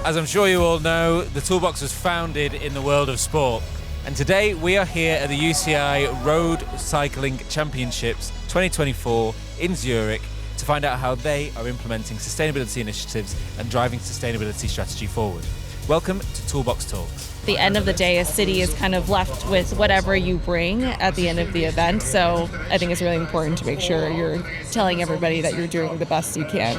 As I'm sure you all know, the Toolbox was founded in the world of sport. And today we are here at the UCI Road Cycling Championships 2024 in Zurich to find out how they are implementing sustainability initiatives and driving sustainability strategy forward. Welcome to Toolbox Talks. At the end of the day, a city is kind of left with whatever you bring at the end of the event. So I think it's really important to make sure you're telling everybody that you're doing the best you can.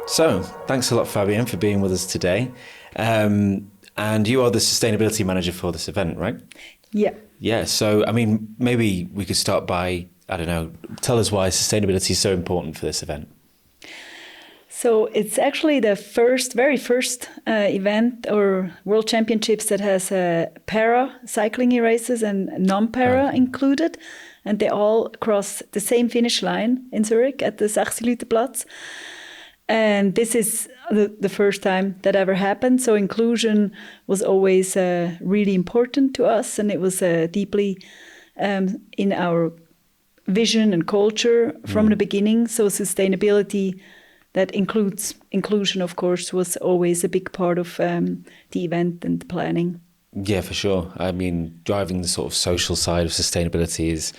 So, thanks a lot, Fabienne, for being with us today. And you are the sustainability manager for this event, right? Yeah. Yeah, so, I mean, maybe we could start by, tell us why sustainability is so important for this event. So it's actually the very first event or World Championships that has para cycling races and non-para included. And they all cross the same finish line in Zurich at the Sachsenhüttenplatz. And this is the first time that ever happened. So inclusion was always really important to us, and it was deeply in our vision and culture from the beginning. So sustainability, that includes inclusion, of course, was always a big part of the event and the planning. Yeah, for sure. I mean, driving the sort of social side of sustainability is,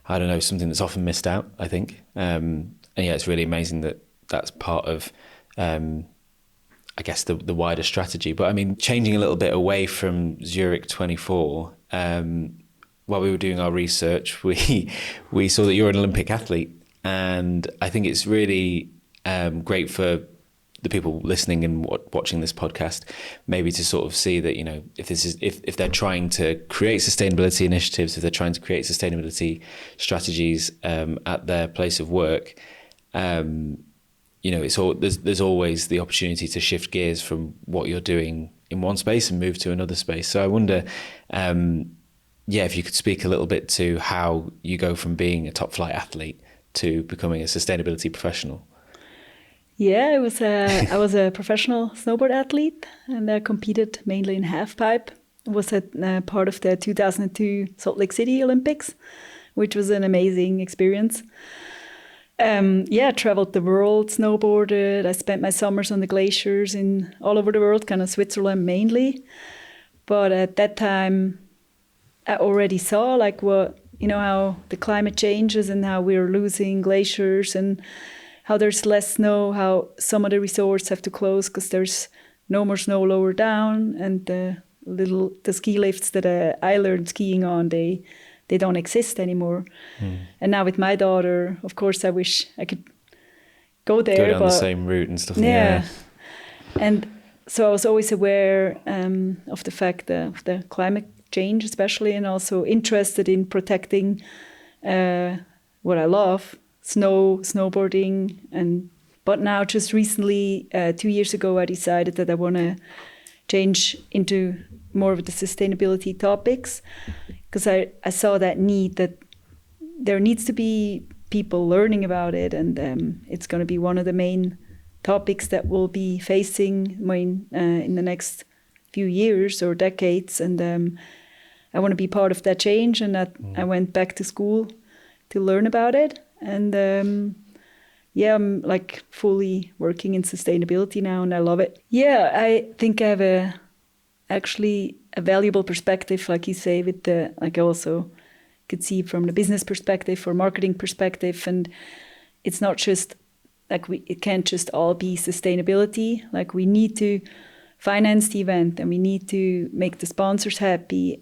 something that's often missed out, I think. And yeah, it's really amazing that that's part of, the wider strategy. But I mean, changing a little bit away from Zurich 24, while we were doing our research, we saw that you're an Olympic athlete. And I think it's really great for the people listening and watching this podcast, maybe to sort of see that, if they're trying to create sustainability initiatives, if they're trying to create sustainability strategies at their place of work, there's always the opportunity to shift gears from what you're doing in one space and move to another space. So I wonder, if you could speak a little bit to how you go from being a top flight athlete to becoming a sustainability professional. Yeah, I was a professional snowboard athlete, and I competed mainly in halfpipe. I was part of the 2002 Salt Lake City Olympics, which was an amazing experience. Traveled the world, snowboarded. I spent my summers on the glaciers in all over the world, kind of Switzerland mainly. But at that time, I already saw how the climate changes and how we're losing glaciers and how there's less snow, how some of the resorts have to close because there's no more snow lower down, and the ski lifts that I learned skiing on, they don't exist anymore. And now with my daughter, of course, I wish I could go there. Go down the same route and stuff. Yeah. And so I was always aware of the fact of the climate change, especially, and also interested in protecting what I love, snowboarding. But now just recently, 2 years ago, I decided that I want to change into more of the sustainability topics, because I saw that need, that there needs to be people learning about it, and it's going to be one of the main topics that we'll be facing in the next few years or decades, and I want to be part of that change, and I went back to school to learn about it, and I'm fully working in sustainability now, and I love it. Yeah, I think I have actually a valuable perspective, like you say, with I also could see from the business perspective or marketing perspective, and it's not just it can't just all be sustainability. Like, we need to finance the event and we need to make the sponsors happy.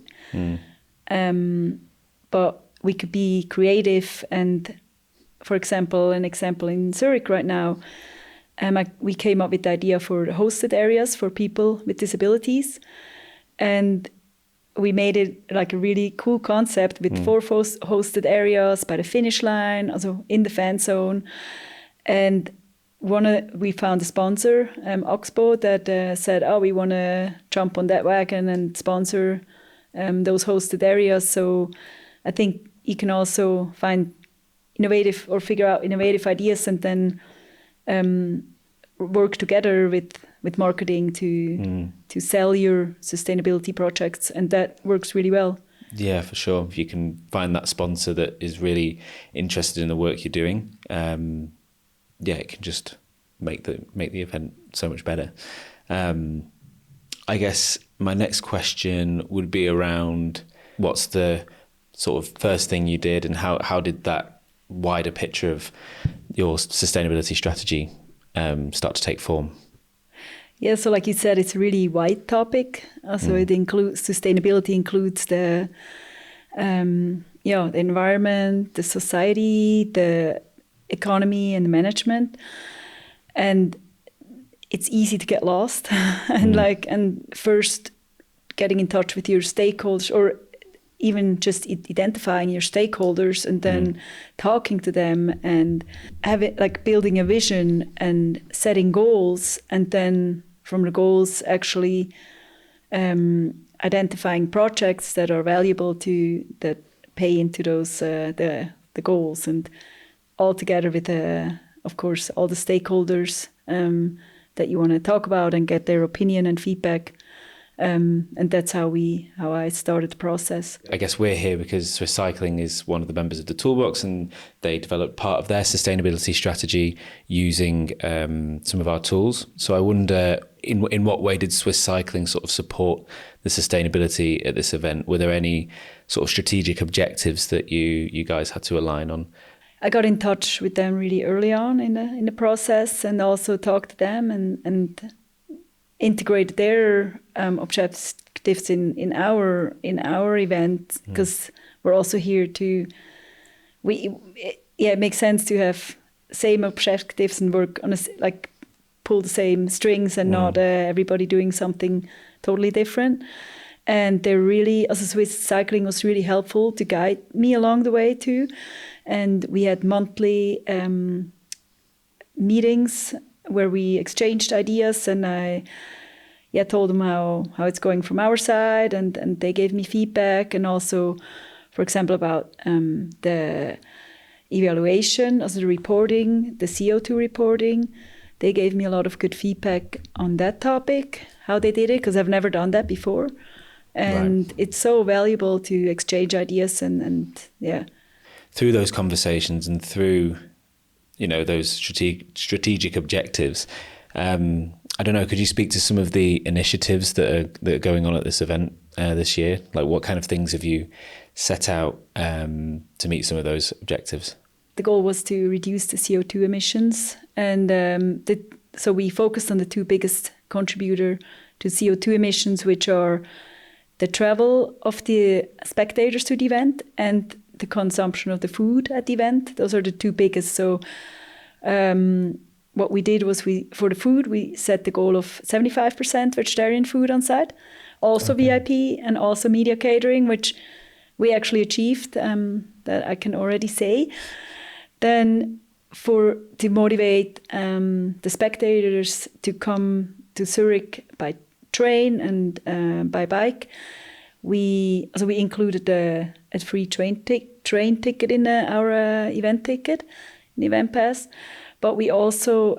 But we could be creative, and for example, an example in Zurich right now, we came up with the idea for hosted areas for people with disabilities. And we made it like a really cool concept with 4 hosted areas by the finish line, also in the fan zone. And we found a sponsor, Oxbow, that said, we want to jump on that wagon and sponsor those hosted areas. So I think you can also find figure out innovative ideas, and then work together with marketing to sell your sustainability projects, and that works really well. Yeah, for sure. If you can find that sponsor that is really interested in the work you're doing, it can just make the event so much better. I guess my next question would be around what's the sort of first thing you did, and how did that wider picture of your sustainability strategy start to take form? Yeah, so like you said, it's a really wide topic. So it includes sustainability, includes the environment, the society, the economy, and the management. And it's easy to get lost, and first getting in touch with your stakeholders, or even just identifying your stakeholders and then talking to them and having building a vision and setting goals, and then from the goals actually identifying projects that are valuable that pay into those the goals, and all together with of course all the stakeholders that you want to talk about and get their opinion and feedback. And that's how I started the process. I guess we're here because Swiss Cycling is one of the members of the Toolbox, and they developed part of their sustainability strategy using some of our tools. So I wonder, in what way did Swiss Cycling sort of support the sustainability at this event? Were there any sort of strategic objectives that you guys had to align on? I got in touch with them really early on in the process, and also talked to them and integrate their objectives in our event, because we're also here to. It makes sense to have same objectives and work on pull the same strings and not everybody doing something totally different. And they're really, also Swiss Cycling was really helpful to guide me along the way too. And we had monthly meetings where we exchanged ideas, and I told them how it's going from our side, and they gave me feedback, and also, for example, about the evaluation, also the reporting, the CO2 reporting. They gave me a lot of good feedback on that topic, how they did it, because I've never done that before. And It's so valuable to exchange ideas and Through those conversations and through, those strategic objectives, I don't know, could you speak to some of the initiatives that are going on at this event this year? Like, what kind of things have you set out to meet some of those objectives? The goal was to reduce the CO2 emissions, and so we focused on the two biggest contributor to CO2 emissions, which are the travel of the spectators to the event and the consumption of the food at the event. Those are the two biggest. So what we did was for the food, we set the goal of 75% vegetarian food on site, also VIP and also media catering, which we actually achieved, that I can already say. Then to motivate the spectators to come to Zurich by train and by bike, we included a free train ticket in our event ticket, an event pass. But we also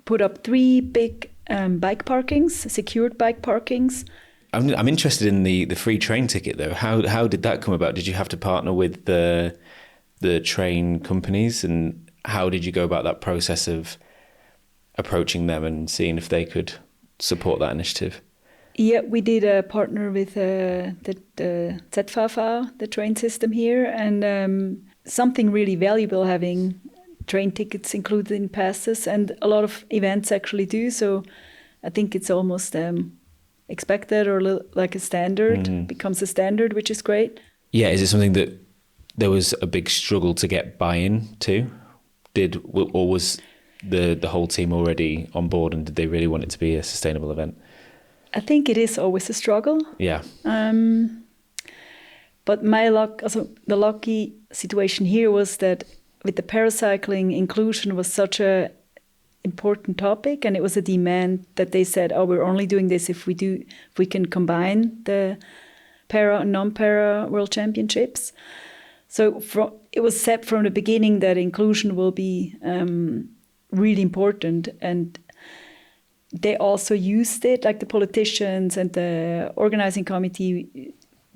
put up 3 big bike parkings, secured bike parkings. I'm interested in the free train ticket though. How did that come about? Did you have to partner with the train companies, and how did you go about that process of approaching them and seeing if they could support that initiative? Yeah, we did a partner with the ZVV, the train system here, and something really valuable having train tickets included in passes, and a lot of events actually do. So I think it's almost expected, or like a standard, becomes a standard, which is great. Yeah, is it something that there was a big struggle to get buy-in to? Or was the whole team already on board, and did they really want it to be a sustainable event? I think it is always a struggle. Yeah. But the lucky situation here was that with the paracycling, inclusion was such a important topic, and it was a demand that they said, we're only doing this if we can combine the para and non-para World Championships. So it was set from the beginning that inclusion will be really important, and they also used it, like the politicians and the organizing committee.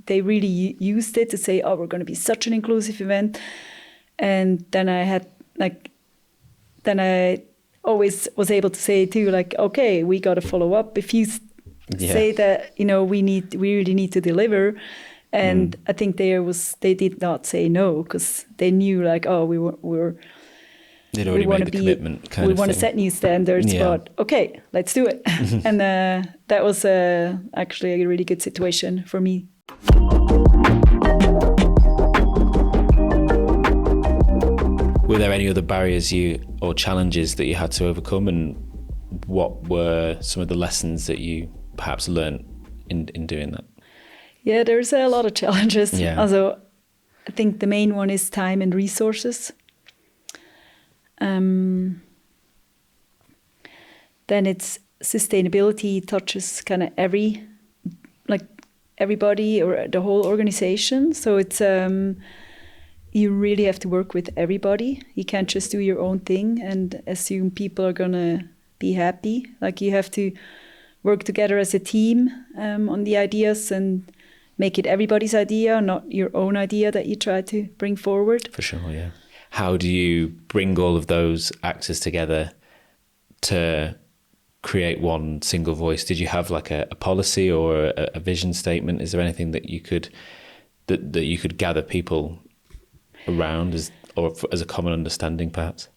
they really used it to say, oh, we're going to be such an inclusive event. And then I always was able to say too, like, okay, we got to follow up. If you say that, we really need to deliver. And I think they did not say no, because they knew, like, oh, they'd already made the commitment kind of thing. We want to set new standards, but okay, let's do it. And that was actually a really good situation for me. Were there any other barriers or challenges that you had to overcome, and what were some of the lessons that you perhaps learned in doing that? Yeah, there's a lot of challenges. Yeah. Also, I think the main one is time and resources. Then it's sustainability touches kind of everybody or the whole organization. So it's you really have to work with everybody. You can't just do your own thing and assume people are gonna be happy. Like, you have to work together as a team on the ideas and make it everybody's idea, not your own idea that you try to bring forward. For sure, yeah. How do you bring all of those actors together to create one single voice? Did you have like a policy or a vision statement? Is there anything that you could gather people around as a common understanding, perhaps?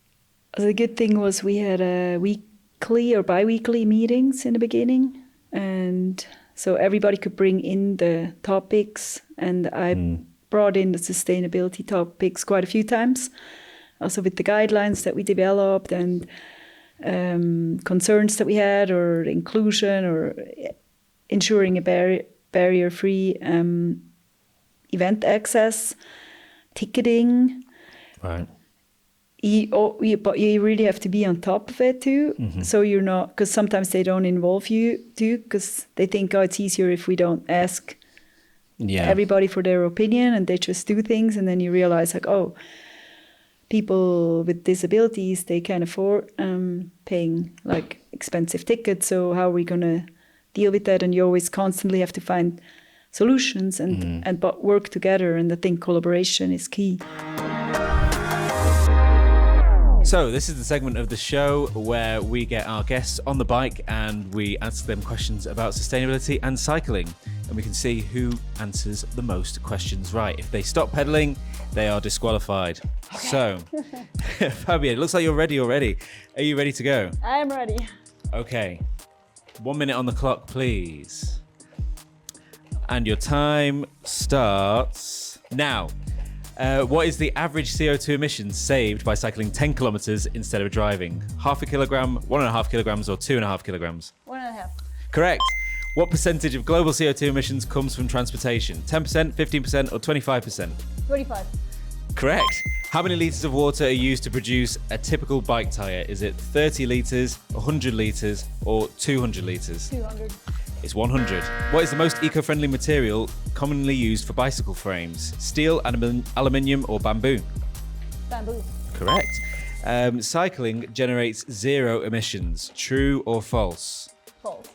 The good thing was we had weekly or bi-weekly meetings in the beginning, and so everybody could bring in the topics, and I brought in the sustainability topics quite a few times, also with the guidelines that we developed and concerns that we had, or inclusion, or ensuring a barrier-free event access, ticketing. Right. But you really have to be on top of it too. Mm-hmm. So you're not, because sometimes they don't involve you too, because they think, oh, it's easier if we don't ask everybody for their opinion, and they just do things, and then you realize, like, oh, people with disabilities, they can't afford paying like expensive tickets, so how are we going to deal with that? And you always constantly have to find solutions and but work together, and I think collaboration is key. So this is the segment of the show where we get our guests on the bike and we ask them questions about sustainability and cycling, and we can see who answers the most questions right. If they stop pedaling, they are disqualified. Okay. So, Fabienne, it looks like you're ready already. Are you ready to go? I am ready. Okay. 1 minute on the clock, please. And your time starts now. What is the average CO2 emissions saved by cycling 10 kilometers instead of driving? 0.5 kilogram, 1.5 kilograms, or 2.5 kilograms? 1.5. Correct. What percentage of global CO2 emissions comes from transportation? 10%, 15%, or 25%? 25. Correct. How many litres of water are used to produce a typical bike tyre? Is it 30 litres, 100 litres, or 200 litres? 200. It's 100. What is the most eco-friendly material commonly used for bicycle frames? Steel, aluminium, or bamboo? Bamboo. Correct. Cycling generates 0 emissions. True or false? False.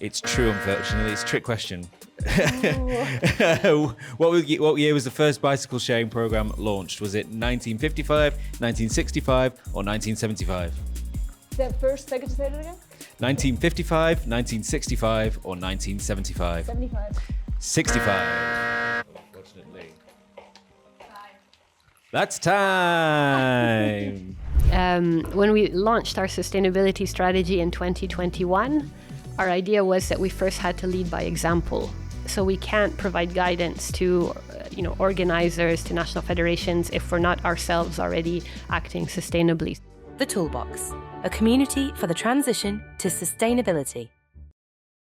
It's true, unfortunately. It's a trick question. What year was the first bicycle sharing program launched? Was it 1955, 1965, or 1975? The first, I could say that again? 1955, 1965, or 1975? 75. 65. Unfortunately. That's time. When we launched our sustainability strategy in 2021, our idea was that we first had to lead by example. So we can't provide guidance to organizers, to national federations, if we're not ourselves already acting sustainably. The Toolbox, a community for the transition to sustainability.